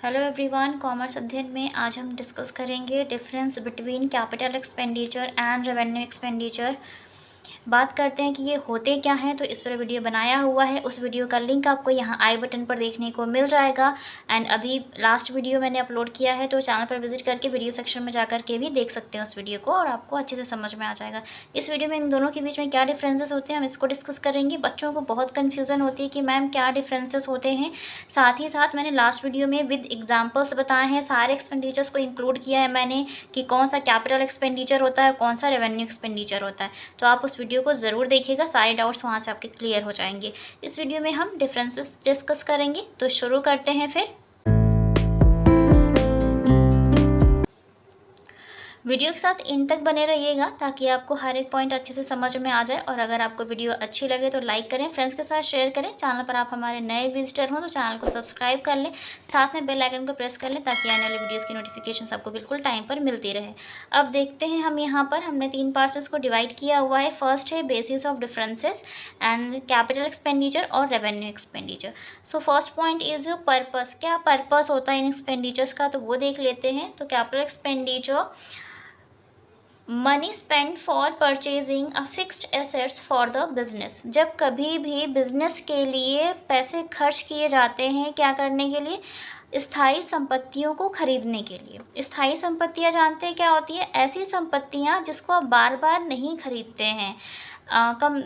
Hello everyone, commerce अध्ययन में आज हम डिस्कस करेंगे difference between capital expenditure and revenue expenditure. बात करते हैं कि ये होते क्या हैं। तो इस पर वीडियो बनाया हुआ है, उस वीडियो का लिंक आपको यहाँ आई बटन पर देखने को मिल जाएगा। एंड अभी लास्ट वीडियो मैंने अपलोड किया है, तो चैनल पर विजिट करके वीडियो सेक्शन में जाकर के भी देख सकते हैं उस वीडियो को, और आपको अच्छे से समझ में आ जाएगा। इस वीडियो में इन दोनों के बीच में क्या डिफरेंसेस होते हैं हम इसको डिस्कस करेंगे। बच्चों को बहुत कन्फ्यूज़न होती है कि मैम क्या डिफरेंसेस होते हैं। साथ ही साथ मैंने लास्ट वीडियो में विद एग्जाम्पल्स बताए हैं, सारे एक्सपेंडिचर्स को इंक्लूड किया है मैंने कि कौन सा कैपिटल एक्सपेंडिचर होता है, कौन सा रेवेन्यू एक्सपेंडिचर होता है। तो आप उस वीडियो को ज़रूर देखिएगा, सारे डाउट्स वहाँ से आपके क्लियर हो जाएंगे। इस वीडियो में हम डिफरेंसेस डिस्कस करेंगे, तो शुरू करते हैं फिर। वीडियो के साथ इन तक बने रहिएगा ताकि आपको हर एक पॉइंट अच्छे से समझ में आ जाए। और अगर आपको वीडियो अच्छी लगे तो लाइक करें, फ्रेंड्स के साथ शेयर करें। चैनल पर आप हमारे नए विजिटर हों तो चैनल को सब्सक्राइब कर लें, साथ में बेल आइकन को प्रेस कर लें ताकि आने वाली वीडियोज़ की नोटिफिकेशन आपको बिल्कुल टाइम पर मिलती रहे। अब देखते हैं हम यहाँ पर हमने 3 पार्ट्स में इसको डिवाइड किया हुआ है। फर्स्ट है basis of differences and capital expenditure और revenue expenditure. So first point is your purpose. क्या पर्पस होता है इन एक्सपेंडिचर्स का, तो वो देख लेते हैं। तो capital expenditure money spend for purchasing a fixed assets for the business. जब कभी भी बिजनेस के लिए पैसे खर्च किए जाते हैं, क्या करने के लिए, स्थायी संपत्तियों को खरीदने के लिए। स्थायी संपत्तियां जानते हैं क्या होती है, ऐसी संपत्तियां जिसको आप बार बार नहीं खरीदते हैं। कम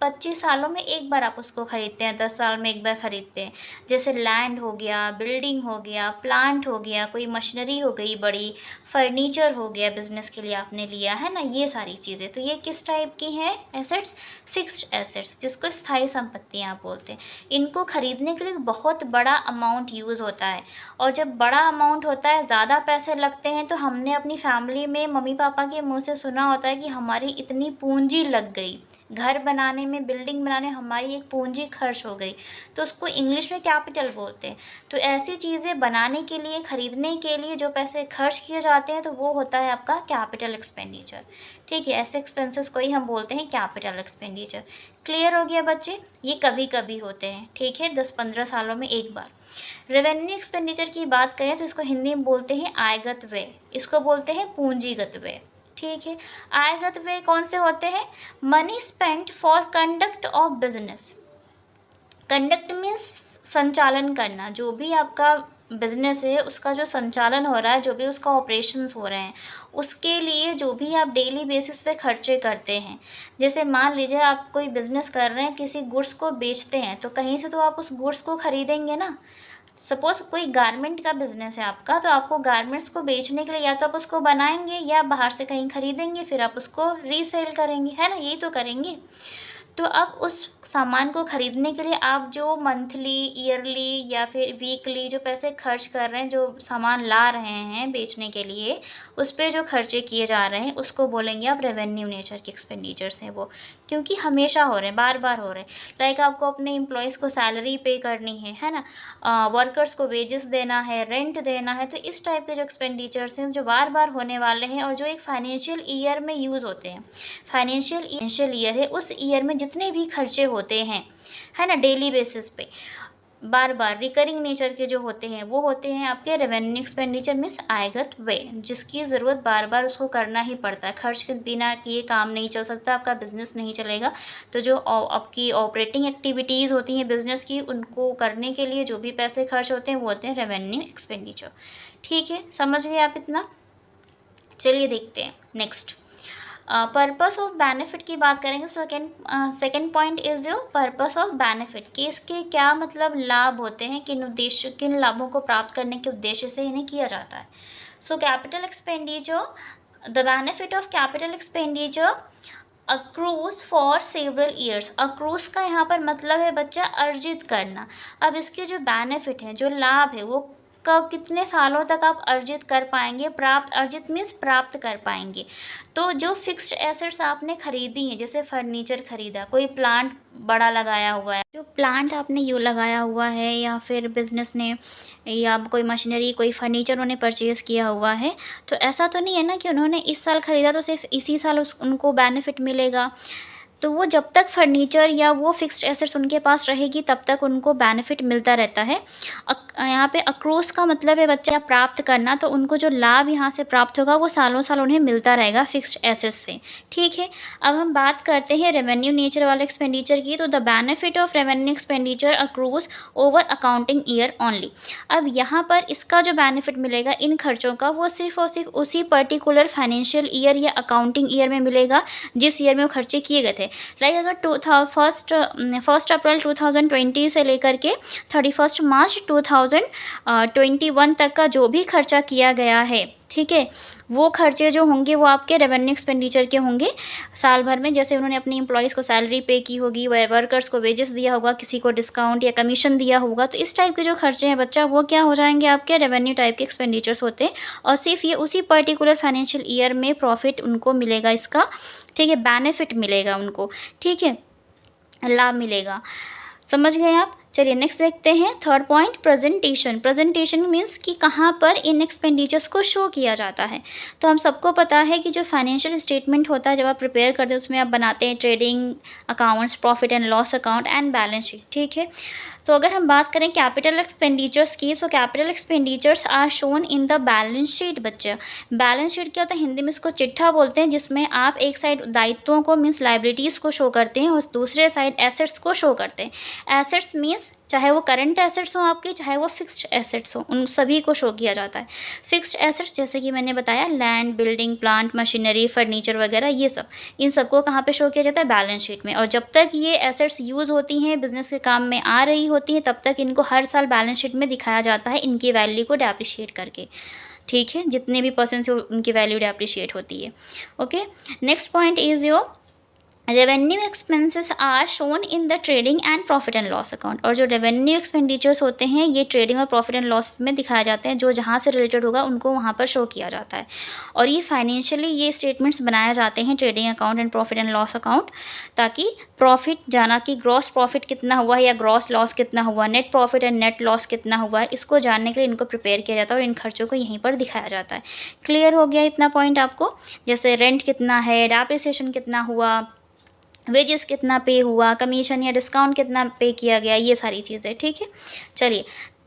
20-25 सालों में एक बार आप उसको खरीदते हैं, 10 साल में एक बार खरीदते हैं। जैसे लैंड हो गया, बिल्डिंग हो गया, प्लांट हो गया, कोई मशीनरी हो गई बड़ी, फर्नीचर हो गया, बिजनेस के लिए आपने लिया है ना, ये सारी चीज़ें। तो ये किस टाइप की हैं एसेट्स, फिक्स्ड एसेट्स, जिसको स्थायी संपत्तियाँ आप बोलते हैं। इनको खरीदने के लिए बहुत बड़ा अमाउंट यूज़ होता है, और जब बड़ा अमाउंट होता है, ज़्यादा पैसे लगते हैं, तो हमने अपनी फैमिली में मम्मी पापा के मुँह से सुना होता है कि हमारी इतनी पूंजी लग गई, घर बनाने में, बिल्डिंग बनाने हमारी एक पूंजी खर्च हो गई, तो उसको इंग्लिश में कैपिटल बोलते हैं। तो ऐसी चीज़ें बनाने के लिए, खरीदने के लिए जो पैसे खर्च किए जाते हैं, तो वो होता है आपका कैपिटल एक्सपेंडिचर। ठीक है, ऐसे एक्सपेंसेस को ही हम बोलते हैं कैपिटल एक्सपेंडिचर। क्लियर हो गया बच्चे, ये कभी कभी होते हैं, ठीक है, 10-15 सालों में एक बार। रेवेन्यू एक्सपेंडिचर की बात करें तो इसको हिंदी में बोलते हैं आयगत व्यय, इसको बोलते हैं पूंजीगत व्यय। ठीक है, आयगत व्यय कौन से होते हैं, money spent for conduct of business. Conduct means संचालन करना, जो भी आपका बिजनेस है उसका जो संचालन हो रहा है, जो भी उसका ऑपरेशंस हो रहे हैं, उसके लिए जो भी आप डेली बेसिस पे खर्चे करते हैं। जैसे मान लीजिए आप कोई बिजनेस कर रहे हैं, किसी गुड्स को बेचते हैं, तो कहीं से तो आप उस गुड्स को खरीदेंगे ना। सपोज़ कोई गारमेंट का बिजनेस है आपका, तो आपको गारमेंट्स को बेचने के लिए या तो आप उसको बनाएंगे या बाहर से कहीं खरीदेंगे, फिर आप उसको रीसेल करेंगे, है ना, यही तो करेंगे। तो अब उस सामान को खरीदने के लिए आप जो मंथली, ईयरली या फिर वीकली जो पैसे खर्च कर रहे हैं, जो सामान ला रहे हैं बेचने के लिए, उस पे जो खर्चे किए जा रहे हैं, उसको बोलेंगे आप रेवेन्यू नेचर के एक्सपेंडिचर्स हैं वो, क्योंकि हमेशा हो रहे हैं, बार बार हो रहे हैं। लाइक आपको अपने एम्प्लॉयज़ को सैलरी पे करनी है ना, वर्कर्स को वेजेस देना है, रेंट देना है। तो इस टाइप के जो एक्सपेंडिचर्स हैं जो बार बार होने वाले हैं, और जो एक फाइनेंशियल ईयर में यूज़ होते हैं। फाइनेंशियल ईयर है, उस ईयर में जितने भी खर्चे होते हैं, है ना, डेली बेसिस पे बार बार रिकरिंग नेचर के जो होते हैं, वो होते हैं आपके रेवेन्यू एक्सपेंडिचर मीन्स आयगत व्यय, जिसकी ज़रूरत बार बार उसको करना ही पड़ता है। खर्च के बिना किए काम नहीं चल सकता, आपका बिजनेस नहीं चलेगा। तो जो आपकी ऑपरेटिंग एक्टिविटीज़ होती हैं बिजनेस की, उनको करने के लिए जो भी पैसे खर्च होते हैं वो होते हैं रेवेन्यू एक्सपेंडिचर। ठीक है, समझ गए आप इतना। चलिए देखते हैं नेक्स्ट। पर्पस ऑफ बेनिफिट की बात करेंगे। Second point is your purpose of benefit, कि इसके क्या मतलब लाभ होते हैं, किन उद्देश्य, किन लाभों को प्राप्त करने के उद्देश्य से इन्हें किया जाता है। So capital expenditure, the benefit of capital expenditure accrues for several years. Accrues का यहाँ पर मतलब है बच्चा अर्जित करना। अब इसके जो बेनिफिट हैं, जो लाभ है, वो कब, कितने सालों तक आप अर्जित कर पाएंगे, प्राप्त, अर्जित मीन्स प्राप्त कर पाएंगे। तो जो फिक्स्ड एसेट्स आपने खरीदी हैं, जैसे फर्नीचर खरीदा, कोई प्लांट बड़ा लगाया हुआ है, जो प्लांट आपने यूँ लगाया हुआ है, या फिर बिजनेस ने, या कोई मशीनरी, कोई फर्नीचर उन्होंने परचेज़ किया हुआ है, तो ऐसा तो नहीं है ना कि उन्होंने इस साल ख़रीदा तो सिर्फ इसी साल उनको बेनिफिट मिलेगा। तो वो जब तक फर्नीचर या वो फिक्स्ड एसेट्स उनके पास रहेगी तब तक उनको बेनिफिट मिलता रहता है। यहाँ पे अक्रूज का मतलब है बच्चा प्राप्त करना, तो उनको जो लाभ यहाँ से प्राप्त होगा वो सालों साल उन्हें मिलता रहेगा फिक्स्ड एसेट्स से। ठीक है, अब हम बात करते हैं रेवेन्यू नेचर वाले एक्सपेंडिचर की। तो the benefit of revenue expenditure accrues over accounting year only. अब यहाँ पर इसका जो बेनिफिट मिलेगा इन खर्चों का वो सिर्फ और सिर्फ उसी पर्टिकुलर फाइनेंशियल ईयर या अकाउंटिंग ईयर में मिलेगा जिस ईयर में वो खर्चे किए गए थे। लाइक अगर फर्स्ट अप्रैल 2020 से लेकर के 31 मार्च 2021 तक का जो भी खर्चा किया गया है, ठीक है, वो खर्चे जो होंगे वो आपके रेवेन्यू एक्सपेंडिचर के होंगे साल भर में। जैसे उन्होंने अपनी एम्प्लॉयज़ को सैलरी पे की होगी, वर्कर्स को वेजेस दिया होगा, किसी को डिस्काउंट या कमीशन दिया होगा, तो इस टाइप के जो खर्चे हैं बच्चा वो क्या हो जाएंगे आपके रेवेन्यू टाइप के एक्सपेंडिचर्स होते हैं। और सिर्फ ये उसी पर्टिकुलर फाइनेंशियल ईयर में प्रॉफिट उनको मिलेगा इसका, ठीक है, बेनिफिट मिलेगा उनको, ठीक है, लाभ मिलेगा। समझ गए आप? चलिए नेक्स्ट देखते हैं third point, presentation. Presentation means कि कहाँ पर इन एक्सपेंडिचर्स को शो किया जाता है। तो हम सबको पता है कि जो फाइनेंशियल स्टेटमेंट होता है जब आप प्रिपेयर करते हैं उसमें आप बनाते हैं trading accounts, profit and loss account and balance sheet, ठीक है। तो अगर हम बात करें कैपिटल एक्सपेंडिचर्स की, so capital expenditures are shown in the balance sheet. बच्चे बैलेंस शीट क्या होता है, हिंदी में इसको चिट्ठा बोलते हैं, जिसमें आप एक साइड दायित्वों को मीन्स लाइबिलिटीज़ को शो करते हैं और दूसरे साइड एसेट्स को शो करते हैं। एसेट्स मीन्स चाहे वो करंट एसेट्स हों आपकी, चाहे वो फिक्स्ड एसेट्स हों, उन सभी को शो किया जाता है। फिक्स्ड एसेट्स जैसे कि मैंने बताया land, building, plant, machinery, furniture वगैरह, ये सब, इन सबको कहाँ पे शो किया जाता है, बैलेंस शीट में। और जब तक ये एसेट्स यूज़ होती हैं, बिजनेस के काम में आ रही होती हैं, तब तक इनको हर साल बैलेंस शीट में दिखाया जाता है इनकी वैल्यू को डेप्रिशिएट करके, ठीक है, जितने भी परसेंट से उनकी वैल्यू डेप्रिशिएट होती है। Okay, next point is your revenue expenses are shown in the trading and profit and loss account. और जो रेवेन्यू एक्सपेंडिचर्स होते हैं ये ट्रेडिंग और प्रॉफिट एंड लॉस में दिखाए जाते हैं, जो जहाँ से रिलेटेड होगा उनको वहाँ पर शो किया जाता है। और ये फाइनेंशियली ये स्टेटमेंट्स बनाए जाते हैं trading account and profit and loss account, ताकि प्रॉफिट जाना कि ग्रॉस प्रॉफिट कितना हुआ है या ग्रॉस लॉस कितना हुआ, net profit and net loss कितना हुआ है, इसको जानने के लिए इनको प्रिपेयर किया जाता है और इन खर्चों को यहीं पर दिखाया जाता है। क्लियर हो गया इतना पॉइंट आपको? जैसे रेंट कितना है, डेप्रिसिएशन कितना हुआ, वेजेस कितना पे हुआ, कमीशन या डिस्काउंट कितना पे किया गया, ये सारी चीज़ें, ठीक है। चलिए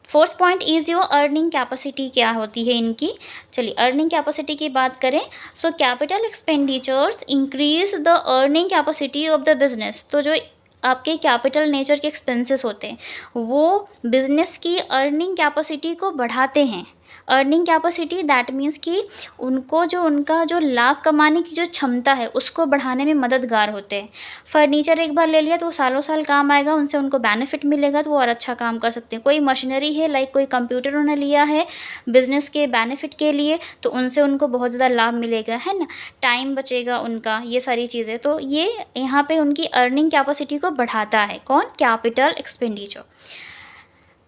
fourth point is your earning capacity क्या होती है इनकी। चलिए अर्निंग कैपेसिटी की बात करें, सो capital expenditures increase the earning capacity of the business. तो जो आपके कैपिटल नेचर के एक्सपेंसेस होते हैं वो बिजनेस की अर्निंग कैपेसिटी को बढ़ाते हैं। अर्निंग कैपेसिटी दैट मीन्स कि उनको जो उनका जो लाभ कमाने की जो क्षमता है उसको बढ़ाने में मददगार होते हैं। फर्नीचर एक बार ले लिया तो वो सालों साल काम आएगा, उनसे उनको बेनिफिट मिलेगा तो वो और अच्छा काम कर सकते हैं। कोई मशीनरी है, लाइक कोई कंप्यूटर उन्होंने लिया है बिजनेस के बेनिफिट के लिए, तो उनसे उनको बहुत ज़्यादा लाभ मिलेगा, है ना, टाइम बचेगा उनका, ये सारी चीज़ें। तो ये यहाँ पे उनकी अर्निंग कैपेसिटी को बढ़ाता है कौन, capital expenditure.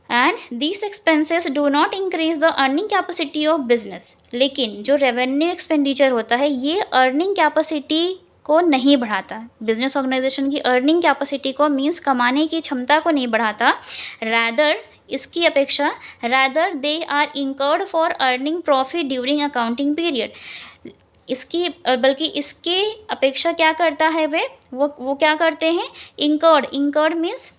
And this expenses do not increase the earning capacity of business. लेकिन जो रेवेन्यू एक्सपेंडिचर होता है ये अर्निंग कैपेसिटी को नहीं बढ़ाता। बिजनेस ऑर्गेनाइजेशन की अर्निंग कैपेसिटी को मीन्स कमाने की क्षमता को नहीं बढ़ाता, रैदर इसकी अपेक्षा rather they are incurred for earning profit during accounting period. इसकी बल्कि इसके अपेक्षा क्या करता है वो क्या करते हैं, इंकर्ड मीन्स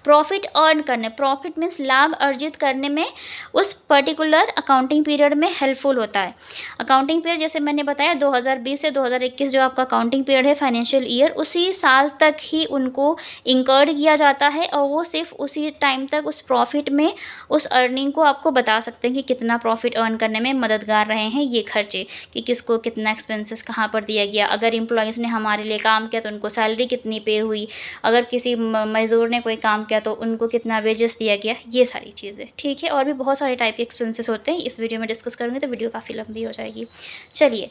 प्रॉफिट अर्न करने, प्रॉफिट मीन्स लाभ अर्जित करने में उस पर्टिकुलर अकाउंटिंग पीरियड में हेल्पफुल होता है। अकाउंटिंग पीरियड जैसे मैंने बताया 2020 से 2021 जो आपका अकाउंटिंग पीरियड है फाइनेंशियल ईयर, उसी साल तक ही उनको इंकर्ड किया जाता है और वो सिर्फ उसी टाइम तक उस प्रॉफिट में उस अर्निंग को आपको बता सकते हैं कि कितना प्रॉफिट अर्न करने में मददगार रहे हैं ये खर्चे, कि किसको कितना एक्सपेंसेस कहाँ पर दिया गया, अगर एम्प्लॉयज़ ने हमारे लिए काम किया तो उनको सैलरी कितनी पे हुई, अगर किसी मजदूर ने कोई काम क्या तो उनको कितना वेजेस दिया गया, ये सारी चीज़ें, ठीक है। और भी बहुत सारे टाइप के एक्सपेंसेस होते हैं, इस वीडियो में डिस्कस करूँगी तो वीडियो काफ़ी लंबी हो जाएगी। चलिए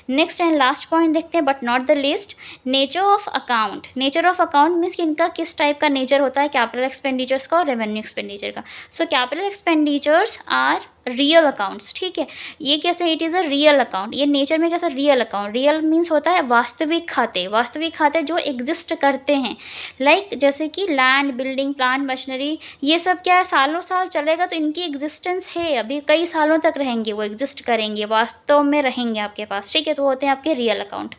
नेक्स्ट एंड लास्ट पॉइंट देखते हैं but not the least, nature of account. Nature of account means कि इनका किस टाइप का नेचर होता है कैपिटल एक्सपेंडिचर्स का और रेवेन्यू एक्सपेंडिचर का। So capital expenditures are real accounts, ठीक है। ये कैसे, it is a real account, ये नेचर में कैसा रियल अकाउंट, रियल मीन्स होता है वास्तविक खाते, वास्तविक खाते जो एग्जिस्ट करते हैं। लाइक जैसे कि लैंड, बिल्डिंग, प्लांट, मशीनरी, ये सब क्या है सालों साल चलेगा तो इनकी एग्जिस्टेंस है, अभी कई सालों तक रहेंगे, वो एग्जिस्ट करेंगे, वास्तव में रहेंगे आपके पास, ठीक है। तो होते हैं आपके रियल अकाउंट।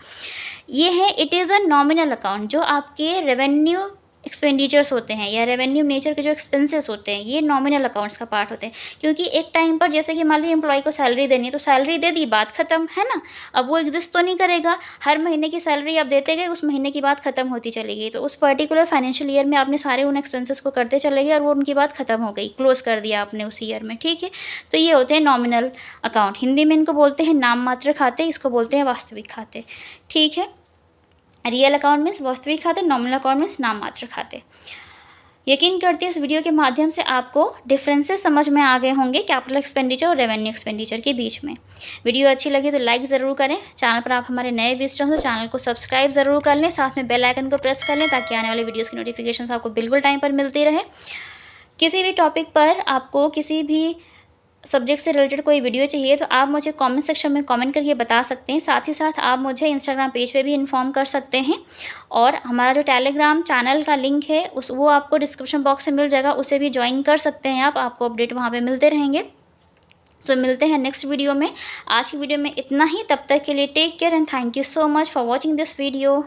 ये है it is a nominal account, जो आपके रेवेन्यू एक्सपेंडिचर्स होते हैं या रेवेन्यू नेचर के जो एक्सपेंसेस होते हैं, ये नॉमिनल अकाउंट्स का पार्ट होते हैं। क्योंकि एक टाइम पर जैसे कि मान लीजिए एम्प्लॉय को सैलरी देनी है तो सैलरी दे दी, बात खत्म, है ना। अब वो एग्जिस्ट तो नहीं करेगा, हर महीने की सैलरी आप देते गए, उस महीने की बात खत्म होती चली गई, तो उस पर्टिकुलर फाइनेंशियल ईयर में आपने सारे उन एक्सपेंसेस को करते चले गए और वो उनकी बात खत्म हो गई, क्लोज कर दिया आपने उस ईयर में, ठीक है। तो ये होते हैं नॉमिनल अकाउंट, हिंदी में इनको बोलते हैं नाम मात्र खाते, इसको बोलते हैं वास्तविक खाते, ठीक है। रियल अकाउंट मीन्स वास्तविक खाते, नॉमिनल अकाउंट मीन्स नाम मात्र खाते। यकीन करती हूँ इस वीडियो के माध्यम से आपको डिफरेंसेस समझ में आ गए होंगे कैपिटल एक्सपेंडिचर और रेवेन्यू एक्सपेंडिचर के बीच में। वीडियो अच्छी लगी तो लाइक ज़रूर करें, चैनल पर आप हमारे नए विजिटर हो तो चैनल को सब्सक्राइब ज़रूर कर लें, साथ में बेल आइकन को प्रेस कर लें ताकि आने वाले वीडियोज़ की नोटिफिकेशन आपको बिल्कुल टाइम पर मिलती रहे। किसी भी टॉपिक पर आपको किसी भी सब्जेक्ट से रिलेटेड कोई वीडियो चाहिए तो आप मुझे कमेंट सेक्शन में कमेंट करके बता सकते हैं। साथ ही साथ आप मुझे इंस्टाग्राम पेज पे भी इन्फॉर्म कर सकते हैं, और हमारा जो टेलीग्राम चैनल का लिंक है वो आपको डिस्क्रिप्शन बॉक्स में मिल जाएगा, उसे भी ज्वाइन कर सकते हैं आप, आपको अपडेट वहाँ पे मिलते रहेंगे। सो मिलते हैं नेक्स्ट वीडियो में। आज की वीडियो में इतना ही, तब तक के लिए take care and thank you so much for watching this video.